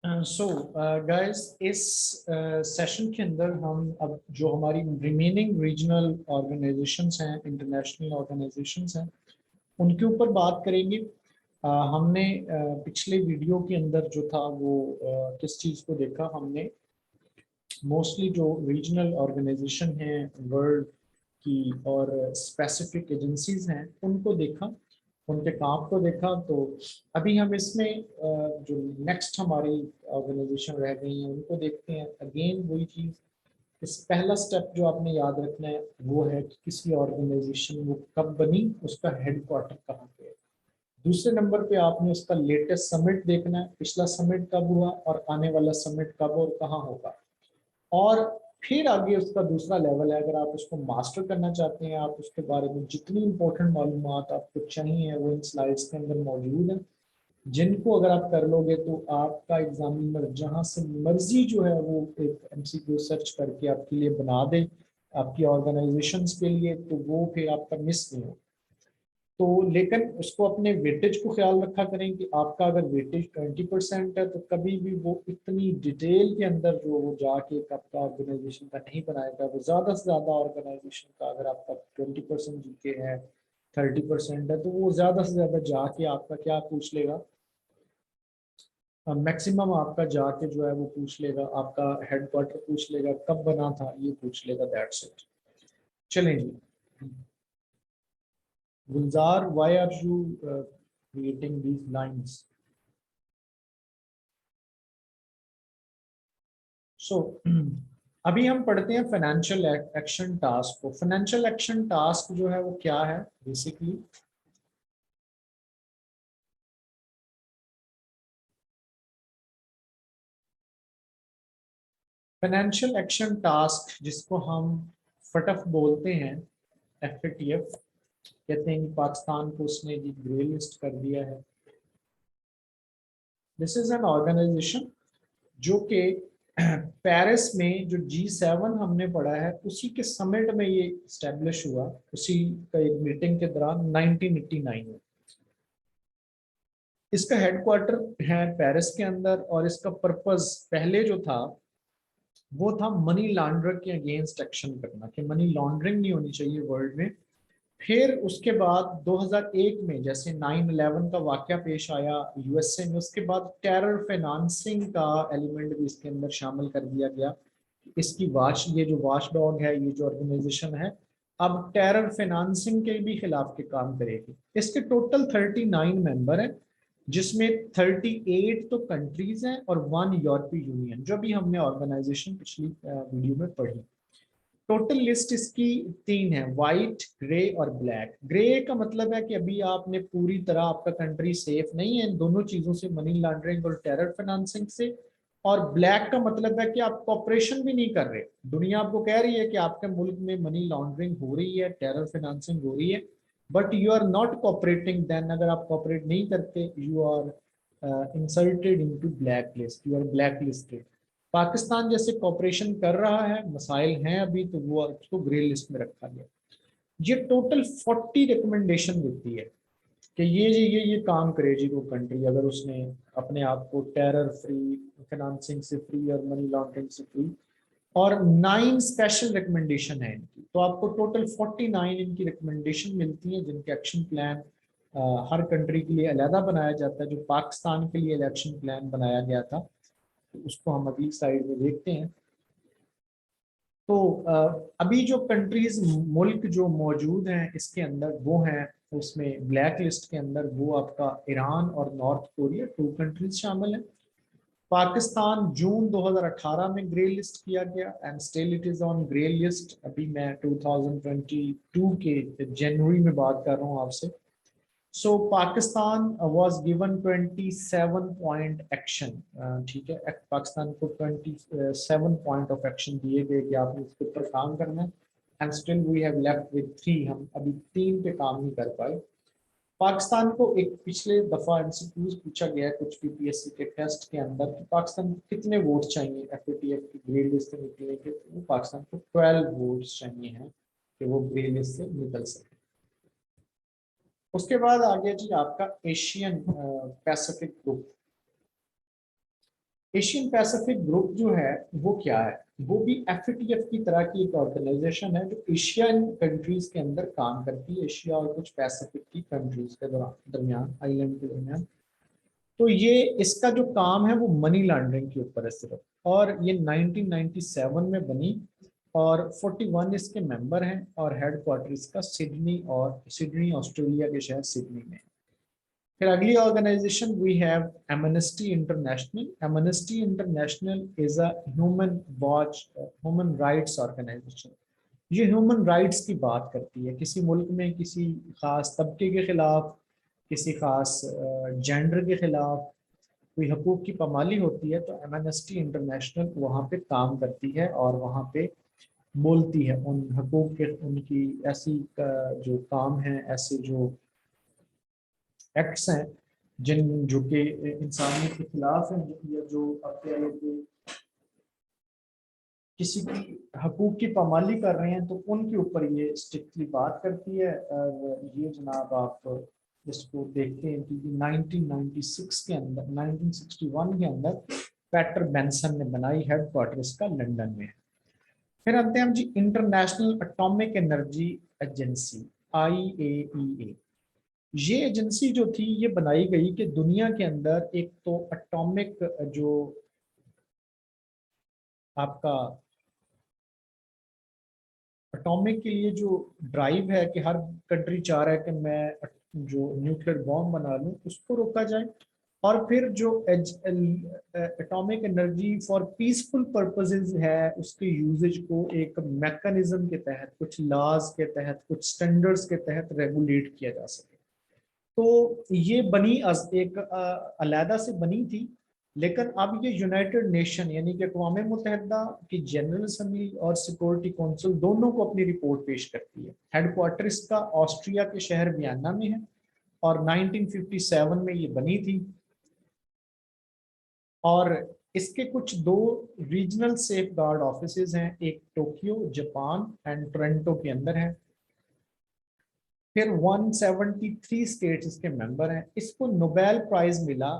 So guys, इस session के अंदर हम अब जो हमारी रिमेनिंग रीजनल ऑर्गेनाइजेशंस हैं, इंटरनेशनल ऑर्गेनाइजेशंस हैं, उनके ऊपर बात करेंगे। हमने पिछले वीडियो के अंदर जो था वो किस चीज़ को देखा हमने। मोस्टली जो रीजनल ऑर्गेनाइजेशन हैं वर्ल्ड की और स्पेसिफिक एजेंसीज हैं उनको देखा, उनके काम को देखा। तो अभी हम इसमें जो नेक्स्ट हमारी ऑर्गेनाइजेशन रह गई हैं उनको देखते हैं। अगेन वही चीज़, इस पहला स्टेप जो आपने याद रखना है वो है कि किसी ऑर्गेनाइजेशन वो कब बनी, उसका हेडक्वार्टर कहाँ पे है। दूसरे नंबर पे आपने उसका लेटेस्ट समिट देखना है, पिछला समिट कब हुआ और आने वाला समिट कब और कहाँ होगा। और फिर आगे उसका दूसरा लेवल है, अगर आप उसको मास्टर करना चाहते हैं, आप उसके बारे में जितनी इंपॉर्टेंट मालूमात आपको चाहिए वो इन स्लाइड्स के अंदर मौजूद है, जिनको अगर आप कर लोगे तो आपका एग्जामिनर जहां से मर्जी जो है वो एक एमसीक्यू सर्च करके आपके लिए बना दे आपकी ऑर्गेनाइजेशंस के लिए, तो वो फिर आपका मिस नहीं हो। तो लेकिन उसको अपने वेटेज को ख्याल रखा करें कि आपका अगर वेटेज 20% है तो कभी भी वो इतनी डिटेल के अंदर जो वो जाके एक आपका ऑर्गेनाइजेशन का नहीं बनाएगा। वो ज़्यादा से ज़्यादा ऑर्गेनाइजेशन का अगर आपका 20% जीके है, 30% है, तो वो ज़्यादा से ज़्यादा जाके आपका क्या पूछ लेगा, मैक्सिमम आपका जाके जो है वो पूछ लेगा, आपका हेडक्वार्टर पूछ लेगा, कब बना था ये पूछ लेगा। That's it. चलें जी। Gulzar, why are you creating these lines? So अभी हम पढ़ते हैं फाइनेंशियल एक्शन टास्क को। फाइनेंशियल एक्शन टास्क जो है वो क्या है बेसिकली। फाइनेंशियल एक्शन टास्क जिसको हम फटफ बोलते हैं, FATF कहते हैं कि पाकिस्तान को उसने जी ग्रे लिस्ट कर दिया है। दिस इज एन ऑर्गेनाइजेशन जो कि पेरिस में जो G7 हमने पढ़ा है उसी के समिट में ये स्टेब्लिश हुआ, उसी का एक मीटिंग के दौरान 1989 में। इसका हेडक्वार्टर है पेरिस के अंदर और इसका पर्पस पहले जो था वो था मनी लॉन्ड्रिंग के अगेंस्ट एक्शन करना, कि मनी लॉन्ड्रिंग नहीं होनी चाहिए वर्ल्ड में। फिर उसके बाद 2001 में जैसे 9/11 का वाकया पेश आया USA में, उसके बाद टेरर फाइनेंसिंग का एलिमेंट भी इसके अंदर शामिल कर दिया गया। इसकी वाच ये जो वाच डॉग है, ये जो ऑर्गेनाइजेशन है, अब टेरर फाइनेंसिंग के भी खिलाफ के काम करेगी। इसके टोटल 39 मेंबर हैं, जिसमें 38 तो कंट्रीज हैं और 1 यूरोपीय यूनियन, जो भी हमने ऑर्गेनाइजेशन पिछली वीडियो में पढ़ी। टोटल लिस्ट इसकी 3 है, वाइट, ग्रे और ब्लैक। ग्रे का मतलब है कि अभी आपने पूरी तरह, आपका कंट्री सेफ नहीं है इन दोनों चीजों से, मनी लॉन्ड्रिंग और टेरर फाइनेंसिंग से। और ब्लैक का मतलब है कि आप कॉपरेशन भी नहीं कर रहे। दुनिया आपको कह रही है कि आपके मुल्क में मनी लॉन्ड्रिंग हो रही है, टेरर फाइनेंसिंग हो रही है, but you are not cooperating. Then अगर आप कॉपरेट नहीं करते, you are insulted into black list, you are black listed. Pakistan जैसे कॉपरेशन कर रहा है, मसाइल हैं अभी, तो वो उसको ग्रे लिस्ट में रखा गया। ये टोटल 40 रिकमेंडेशन देती है कि ये जी ये काम करे जी वो कंट्री, अगर उसने अपने आप को टेरर फ्री, फाइनेंसिंग से फ्री और मनी लॉन्ड्रिंग से फ्री। और 9 स्पेशल रिकमेंडेशन है इनकी, तो आपको टोटल 49 इनकी रिकमेंडेशन मिलती है, जिनके एक्शन प्लान हर कंट्री के लिए अलहदा बनाया जाता है। जो पाकिस्तान के लिए इलेक्शन प्लान बनाया गया था, तो उसको हम अगली साइड में देखते हैं। तो अभी जो कंट्रीज, मुल्क जो मौजूद हैं इसके अंदर वो हैं, उसमें ब्लैक लिस्ट के अंदर वो आपका ईरान और नॉर्थ कोरिया 2 कंट्रीज शामिल हैं। पाकिस्तान जून 2018 में ग्रे लिस्ट किया गया and still it is on grey list. अभी मैं 2022 के जनवरी में बात कर रहा हूँ आपसे। So Pakistan was given 27 point action. ठीक है, पाकिस्तान को 27 पॉइंट ऑफ एक्शन दिए गए कि आपने इसके ऊपर काम करना है, and still we have left with 3। हम अभी 3 पे काम नहीं कर पाए। पाकिस्तान को एक पिछले दफा एमसीक्यूज पूछा गया है कुछ PPSC के टेस्ट के अंदर कि पाकिस्तान को कितने वोट चाहिए FATF की ग्रे लिस्ट से निकलने के, तो वो पाकिस्तान को 12 वोट्स चाहिए हैं कि वो ग्रे लिस्ट से निकल सके। उसके बाद आ गया जी आपका Asian Pacific group. Asian Pacific group जो है वो क्या है, वो भी एफएटीएफ की तरह की एक ऑर्गेनाइजेशन है जो एशियन कंट्रीज के अंदर काम करती है, एशिया और कुछ पैसिफिक की कंट्रीज के दरमियान, आइलैंड के दरमियान। तो ये इसका जो काम है वो मनी लॉन्ड्रिंग के ऊपर है सिर्फ, और ये 1997 में बनी, और 41 इसके मेंबर हैं, और हेडक्वार्टर इसका सिडनी ऑस्ट्रेलिया के शहर सिडनी में। फिर अगली organisation we have Amnesty International. Amnesty International is a human rights organisation. ये ह्यूमन राइट्स की बात करती है, किसी मुल्क में किसी खास तबके के खिलाफ, किसी खास जेंडर के खिलाफ कोई हकूक की पामाली होती है तो एमनेस्टी इंटरनेशनल वहाँ पे काम करती है और वहाँ पे बोलती है उन हकूक के, उनकी ऐसी जो काम है, ऐसे जो एक्ट्स हैं जिन जो कि इंसानियत के खिलाफ हैं, या जो आप कह लो कि किसी की हकूक की पामाली कर रहे हैं, तो उनके ऊपर ये स्ट्रिक्टली बात करती है। और ये जनाब आप इसको देखते हैं कि 1996 के अंदर, 1961 के अंदर पैटर बेंसन ने बनाई, हेडक्वार्टर इसका लंदन में है। फिर आते हैं हम जी international atomic energy agency, IAEA। ये एजेंसी जो थी ये बनाई गई कि दुनिया के अंदर एक तो एटॉमिक जो आपका एटॉमिक के लिए जो ड्राइव है कि हर कंट्री चाह रहा है कि मैं जो न्यूक्लियर बॉम्ब बना लूं, उसको रोका जाए। और फिर जो atomic energy for peaceful purposes है, उसके यूजेज को एक मैकेनिज्म के तहत, कुछ लॉज के तहत, कुछ स्टैंडर्ड्स के तहत रेगुलेट किया जा सके। तो ये बनी एक अलहदा से बनी थी, लेकिन अब ये यूनाइटेड नेशन यानी कि अक़वाम मुत्तहिदा की जनरल असम्बली और सिक्योरिटी काउंसिल दोनों को अपनी रिपोर्ट पेश करती है। हेडक्वार्टर इसका ऑस्ट्रिया के शहर वियना में है, और 1957 में ये बनी थी। और इसके कुछ दो रीजनल सेफ गार्ड ऑफिस हैं, एक टोक्यो जापान एंड टोरंटो के अंदर है। फिर 173 स्टेट्स इसके मेंबर हैं। इसको नोबेल प्राइज मिला,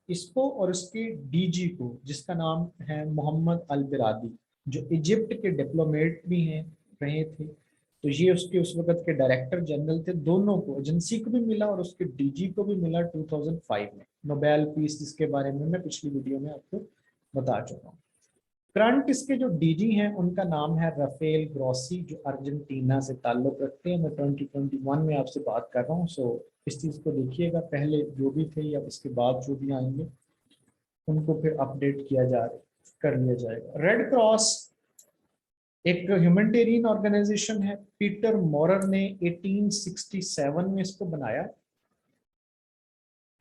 इसको और उसके डीजी को, जिसका नाम है मोहम्मद अल बिरादी, जो इजिप्ट के डिप्लोमेट भी हैं, रहे थे। तो ये उसके उस वक्त के डायरेक्टर जनरल थे। दोनों को, एजेंसी को भी मिला और उसके डीजी को भी मिला 2005 में नोबेल पीस, जिसके बारे में मैं पिछली वीडियो में आपको बता चुका हूँ। करंट इसके जो डीजी हैं उनका नाम है राफेल ग्रॉसी, जो अर्जेंटीना से ताल्लुक रखते हैं। मैं 2021 में आपसे बात कर रहा हूँ, सो इस चीज़ को देखिएगा, पहले जो भी थे या इसके बाद जो भी आएंगे उनको फिर अपडेट किया कर लिया जाएगा। रेड क्रॉस एक ह्यूमैनिटेरियन ऑर्गेनाइजेशन है। पीटर मोरर ने 1867 में इसको बनाया,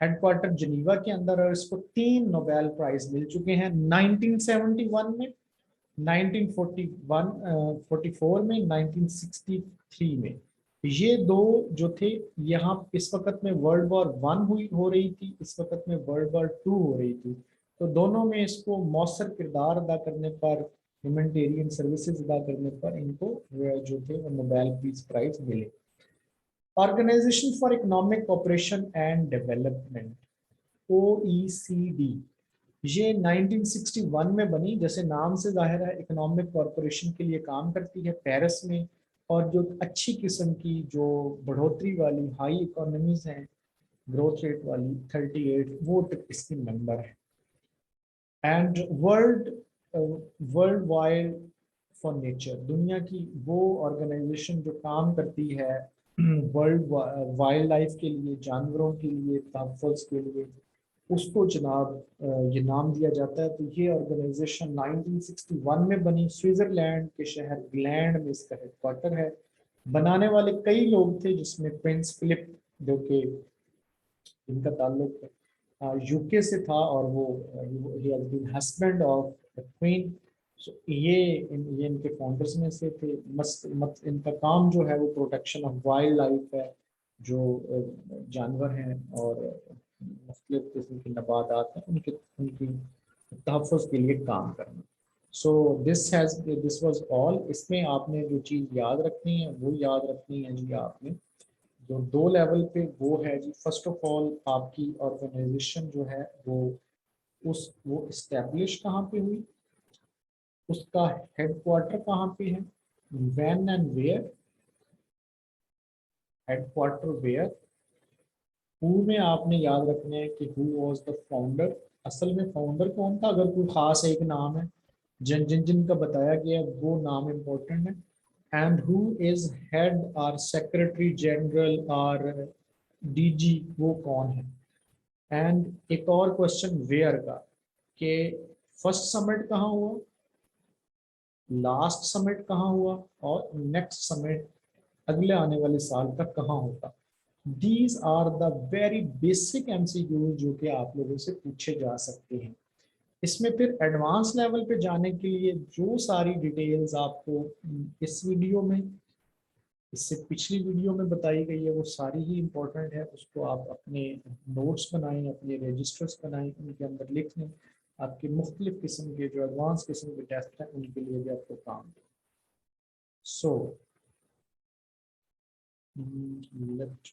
हेडक्वार्टर जिनीवा के अंदर, और इसको 3 नोबेल प्राइज मिल चुके हैं, 1971 में, 1941 44 में, 1963 में। ये दो जो थे, यहाँ इस वक्त में वर्ल्ड वॉर 1 हुई हो रही थी, इस वक्त में वर्ल्ड वॉर 2 हो रही थी। तो दोनों में इसको मौसर किरदार अदा करने पर, ह्यूमैनिटेरियन सर्विसेज अदा करने पर इनको जो थे वो नोबेल पीस प्राइज मिले। Organisation for economic cooperation and development, OECD, ये 1961 में बनी। जैसे नाम से जाहिर है, इकोनॉमिक कॉरपोरेशन के लिए काम करती है पेरिस में। और जो अच्छी किस्म की, जो बढ़ोतरी वाली हाई इकोनॉमीज हैं, ग्रोथ रेट वाली 38, वो तक इसकी मेंबर है। And world wide for nature, दुनिया की वो ऑर्गेनाइजेशन जो काम करती है वर्ल्ड वाइल्ड लाइफ के लिए, जानवरों के लिए, तहफ़्फ़ुज़ के लिए, उसको जनाब ये नाम दिया जाता है। तो ये ऑर्गेनाइजेशन 1961 में बनी, स्विट्जरलैंड के शहर ग्लैंड में इसका हेडक्वार्टर है। बनाने वाले कई लोग थे, जिसमें प्रिंस फिलिप, जो कि इनका ताल्लुक यूके से था, और वो हस्बैंड ऑफ द क्वीन। ये इनके फाउंडर्स में से थे। इनका काम जो है वो प्रोटेक्शन ऑफ वाइल्ड लाइफ है, जो जानवर हैं और मुख्तलिफ किस्म के नबातात हैं, उनके उनकी तहफ़्फ़ुज़ के लिए काम करना। So this was all. इसमें आपने जो चीज़ याद रखनी है वो याद रखनी है जी आपने, जो 2 लेवल पे वो है जी। फर्स्ट ऑफ ऑल आपकी ऑर्गेनाइजेशन जो है वो वो इस्टेब्लिश कहाँ पे हुई, उसका हेडक्वार्टर कहाँ पे है, when and where, headquarter where, who में आपने याद रखना है कि हु वाज द फाउंडर, असल में फाउंडर कौन था, अगर कोई खास एक नाम है जिन जिन जिनका बताया गया है वो नाम इम्पोर्टेंट है, एंड हु इज हेड और सेक्रेटरी जनरल और डीजी, वो कौन है। एंड एक और क्वेश्चन वेयर का, कि फर्स्ट समिट कहाँ हुआ, लास्ट समिट कहाँ हुआ, और नेक्स्ट समिट अगले आने वाले साल का कहाँ होगा। These are the very basic MCQ जो कि आप लोगों से पूछे जा सकते हैं। इसमें फिर एडवांस लेवल पे जाने के लिए जो सारी डिटेल्स आपको इस वीडियो में, इससे पिछली वीडियो में बताई गई है, वो सारी ही इम्पोर्टेंट है। उसको आप अपने नोट्स बनाएं, अपने रजिस्टर्स बनाएं, उनके अंदर लिख लें। आपके मुख्तलिफ किस्म के जो एडवांस किस्म के टेस्ट हैं उनके लिए भी आपको काम। So let